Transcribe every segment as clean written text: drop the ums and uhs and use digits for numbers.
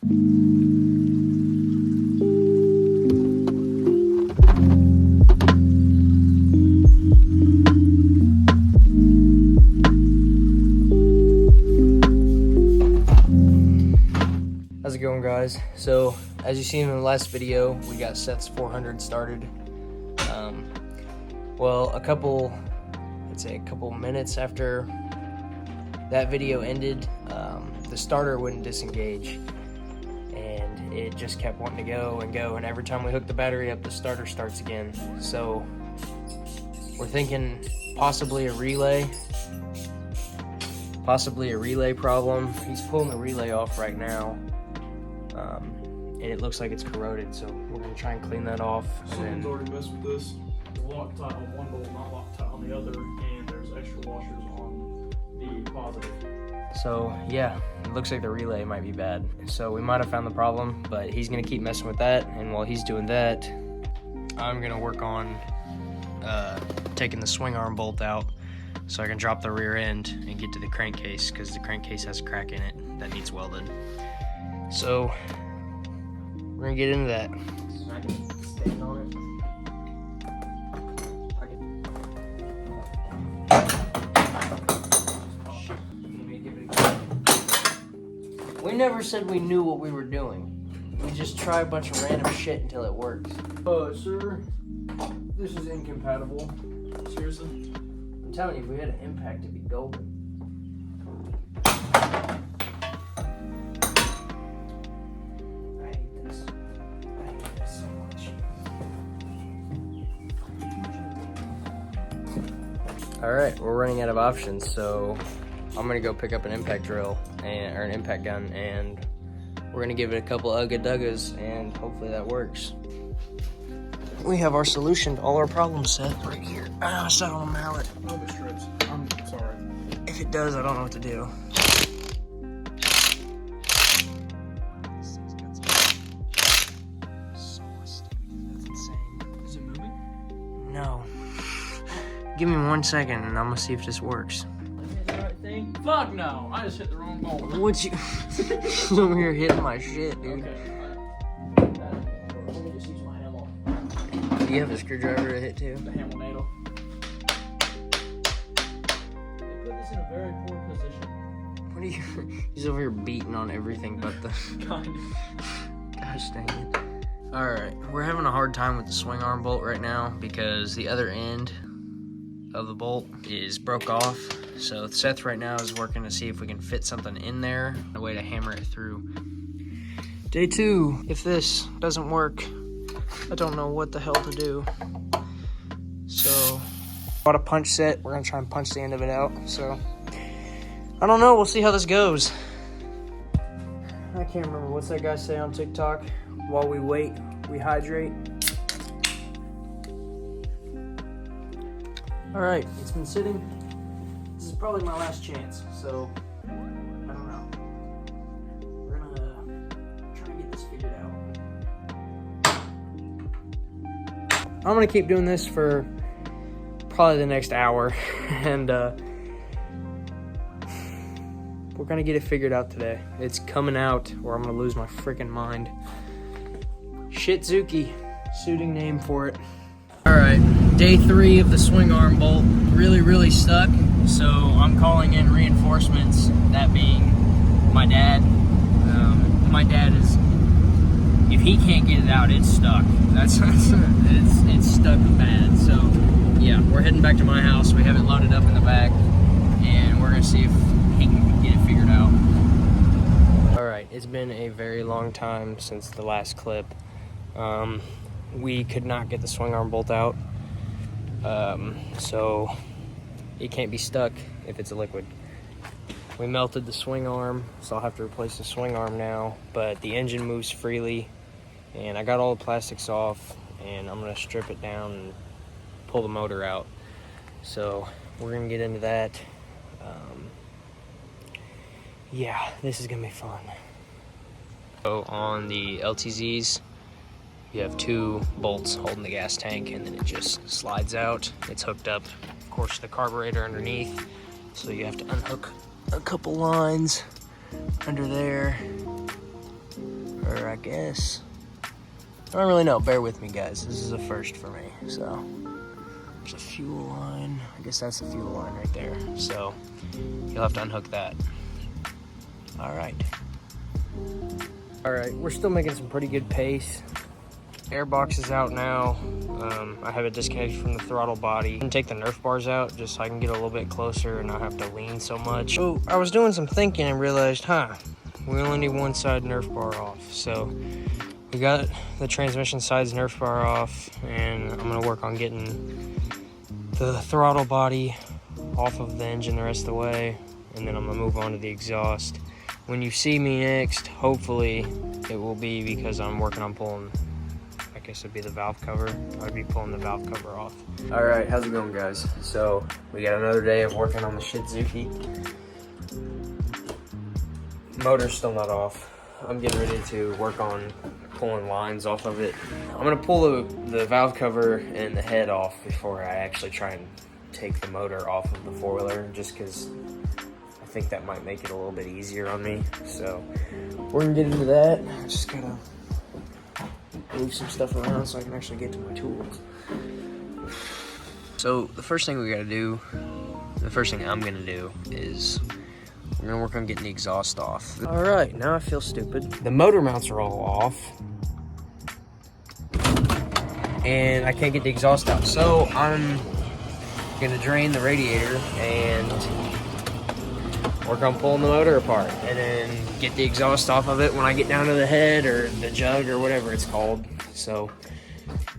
How's it going, guys? So, as you seen in the last video, we got Seth's 400 started. Well, a couple minutes after that video ended, the starter wouldn't disengage, and it just kept wanting to go and go, and every time we hook the battery up, the starter starts again. So, we're thinking possibly a relay problem. He's pulling the relay off right now. And it looks like it's corroded, so we're gonna try and clean that off. Someone's already messed with this. The Loctite on one bolt, not Loctite on the other, and there's extra washers on the positive. So yeah, it looks like the relay might be bad. So we might have found the problem, but he's gonna keep messing with that, and while he's doing that, I'm gonna work on taking the swing arm bolt out so I can drop the rear end and get to the crankcase, because the crankcase has a crack in it that needs welded. So we're gonna get into that. I can stand on it. We never said we knew what we were doing. We just try a bunch of random shit until it works. Sir, this is incompatible. Seriously? I'm telling you, if we had an impact, it'd be golden. Alright, we're running out of options, so I'm gonna go pick up an impact drill or an impact gun, and we're gonna give it a couple ugga-duggas, and hopefully that works. We have our solution to all our problems, Seth, right here. Ah, it's not on a mallet. Oh, it strips. I'm sorry. If it does, I don't know what to do. That's insane. Is it moving? No. Give me 1 second and I'm gonna see if this works. The right thing? Fuck no! I just hit the wrong bolt. What you over here hitting my shit, dude? Okay. Let me just use my hammer. Do you have a screwdriver to hit too? The hammer needle. They put this in a very poor position. What are you? He's over here beating on everything but the. Kind of. Gosh dang it! All right, we're having a hard time with the swing arm bolt right now because the other end of the bolt is broke off. So Seth right now is working to see if we can fit something in there, a way to hammer it through. Day 2, if this doesn't work, I don't know what the hell to do. So, bought a punch set. We're gonna try and punch the end of it out. So, I don't know, we'll see how this goes. I can't remember, what's that guy say on TikTok? While we wait, we hydrate. All right, it's been sitting. This is probably my last chance, so I don't know. We're gonna try and get this figured out. I'm gonna keep doing this for probably the next hour, and we're gonna get it figured out today. It's coming out, or I'm gonna lose my freaking mind. Suzuki, suiting name for it. All right. Day 3 of the swing arm bolt, really stuck, so I'm calling in reinforcements, that being my dad. My dad is, if he can't get it out, it's stuck. It's stuck bad. So yeah, we're heading back to my house. We have it loaded up in the back, and we're gonna see if he can get it figured out. All right, it's been a very long time since the last clip. We could not get the swing arm bolt out. So it can't be stuck if it's a liquid. We melted the swing arm, so I'll have to replace the swing arm now, but the engine moves freely, and I got all the plastics off, and I'm gonna strip it down and pull the motor out. So we're gonna get into that. Yeah, this is gonna be fun. So on the LTZs, you have 2 bolts holding the gas tank, and then it just slides out. It's hooked up, of course, to the carburetor underneath, so you have to unhook a couple lines under there. Or I guess, I don't really know. Bear with me, guys. This is a first for me. So there's a fuel line. I guess that's the fuel line right there. So you'll have to unhook that. All right. All right, we're still making some pretty good pace. Airbox is out now. I have it disconnected from the throttle body. I'm gonna take the Nerf bars out just so I can get a little bit closer and not have to lean so much. So I was doing some thinking and realized, we only need one side Nerf bar off. So we got the transmission side's Nerf bar off, and I'm gonna work on getting the throttle body off of the engine the rest of the way, and then I'm gonna move on to the exhaust. When you see me next, hopefully it will be because I'm working on pulling, I guess it'd be the valve cover. I'd be pulling the valve cover off. All right, how's it going, guys? So we got another day of working on the Suzuki. Motor's still not off. I'm getting ready to work on pulling lines off of it. I'm gonna pull the valve cover and the head off before I actually try and take the motor off of the four-wheeler, just because I think that might make it a little bit easier on me. So we're gonna get into that. I just gotta move some stuff around so I can actually get to my tools. So the first thing we gotta do, the first thing I'm gonna do is we're gonna work on getting the exhaust off. All right, now I feel stupid. The motor mounts are all off, and I can't get the exhaust out. So I'm gonna drain the radiator and work on pulling the motor apart, and then get the exhaust off of it when I get down to the head or the jug or whatever it's called. So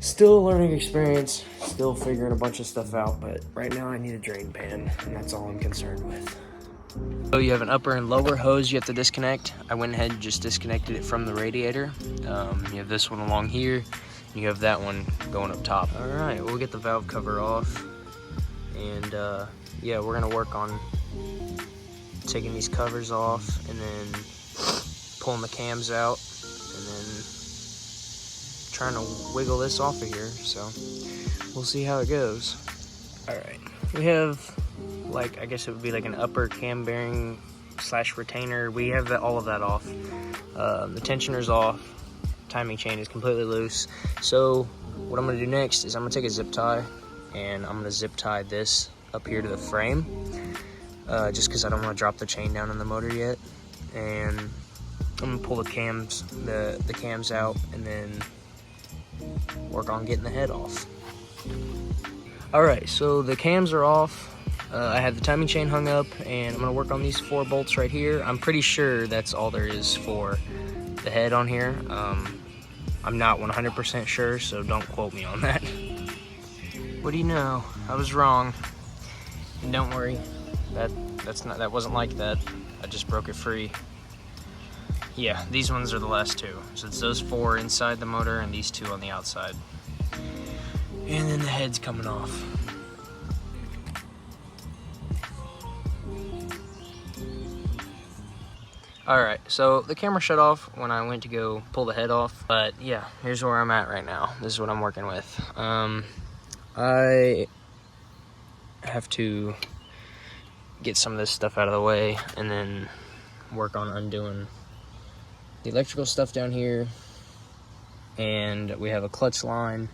still a learning experience, still figuring a bunch of stuff out, but right now I need a drain pan, and that's all I'm concerned with. So you have an upper and lower hose you have to disconnect. I went ahead and just disconnected it from the radiator. You have this one along here, and you have that one going up top. All right, we'll get the valve cover off, and yeah, we're gonna work on taking these covers off and then pulling the cams out and then trying to wiggle this off of here. So we'll see how it goes. All right, we have, like, I guess it would be like an upper cam bearing / retainer. We have all of that off. The tensioner's off. Timing chain is completely loose. So what I'm gonna do next is I'm gonna take a zip tie and I'm gonna zip tie this up here to the frame, just because I don't want to drop the chain down in the motor yet. And I'm gonna pull the cams, the cams out, and then work on getting the head off. All right, so the cams are off. I have the timing chain hung up, and I'm gonna work on these 4 bolts right here. I'm pretty sure that's all there is for the head on here. I'm not 100% sure, so don't quote me on that. What do you know? I was wrong. And don't worry, that wasn't like that. I just broke it free. Yeah, these ones are the last 2. So it's those 4 inside the motor and these 2 on the outside. And then the head's coming off. Alright, so the camera shut off when I went to go pull the head off, but yeah, here's where I'm at right now. This is what I'm working with. I have to get some of this stuff out of the way and then work on undoing the electrical stuff down here, and we have a clutch line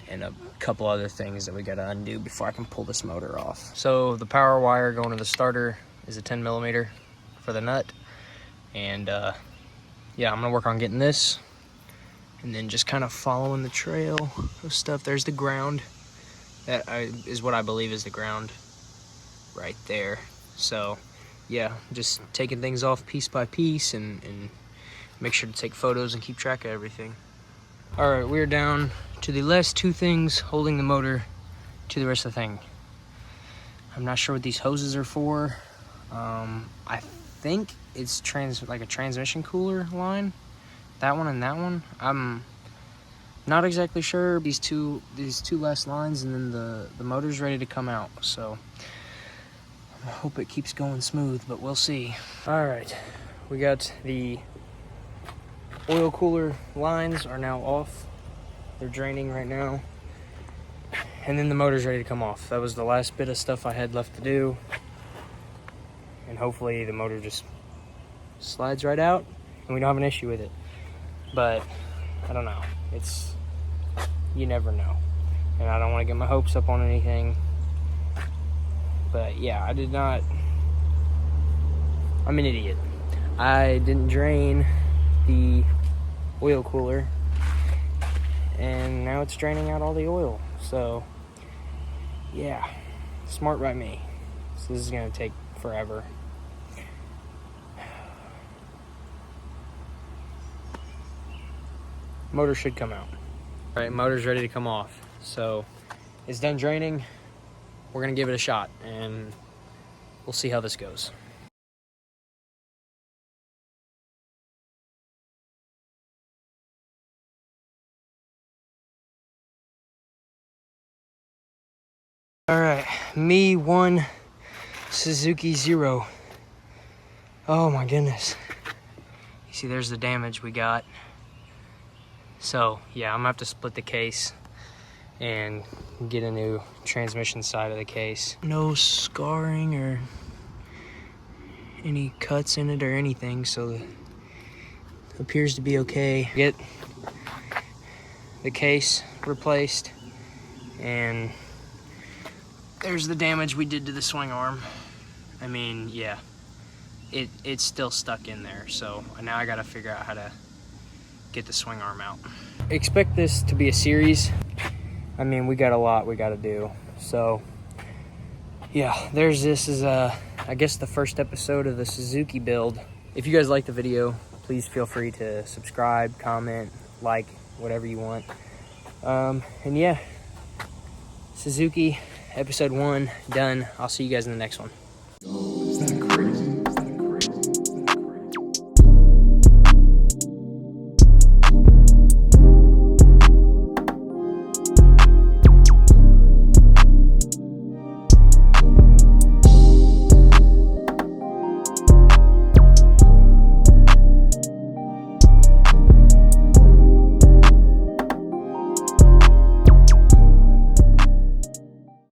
and a couple other things that we gotta undo before I can pull this motor off. So the power wire going to the starter is a 10mm for the nut, and yeah, I'm gonna work on getting this and then just kind of following the trail of stuff. There's the ground. That is what I believe is the ground right there. So yeah, just taking things off piece by piece and make sure to take photos and keep track of everything. All right, we're down to the last 2 things holding the motor to the rest of the thing. I'm not sure what these hoses are for. I think it's like a transmission cooler line. That one and that one. I'm not exactly sure. These two last lines, and then the motor's ready to come out. So I hope it keeps going smooth, but we'll see. All right, we got the oil cooler lines are now off. They're draining right now. And then the motor's ready to come off. That was the last bit of stuff I had left to do. And hopefully the motor just slides right out and we don't have an issue with it. But I don't know. You never know. And I don't want to get my hopes up on anything. But yeah, I'm an idiot. I didn't drain the oil cooler, and now it's draining out all the oil. So yeah, smart by me. So this is gonna take forever. Motor should come out. All right, motor's ready to come off. So it's done draining. We're gonna give it a shot, and we'll see how this goes. All right, me 1, Suzuki 0. Oh my goodness. You see, there's the damage we got. So yeah, I'm gonna have to split the case and get a new transmission side of the case. No scarring or any cuts in it or anything, so it appears to be okay. Get the case replaced, and there's the damage we did to the swing arm. I mean, yeah, it's still stuck in there, so now I gotta figure out how to get the swing arm out. Expect this to be a series. I mean, we got a lot we gotta do. So yeah, this is I guess the first episode of the Suzuki build. If you guys like the video, please feel free to subscribe, comment, like, whatever you want. And yeah, Suzuki episode 1 done. I'll see you guys in the next one.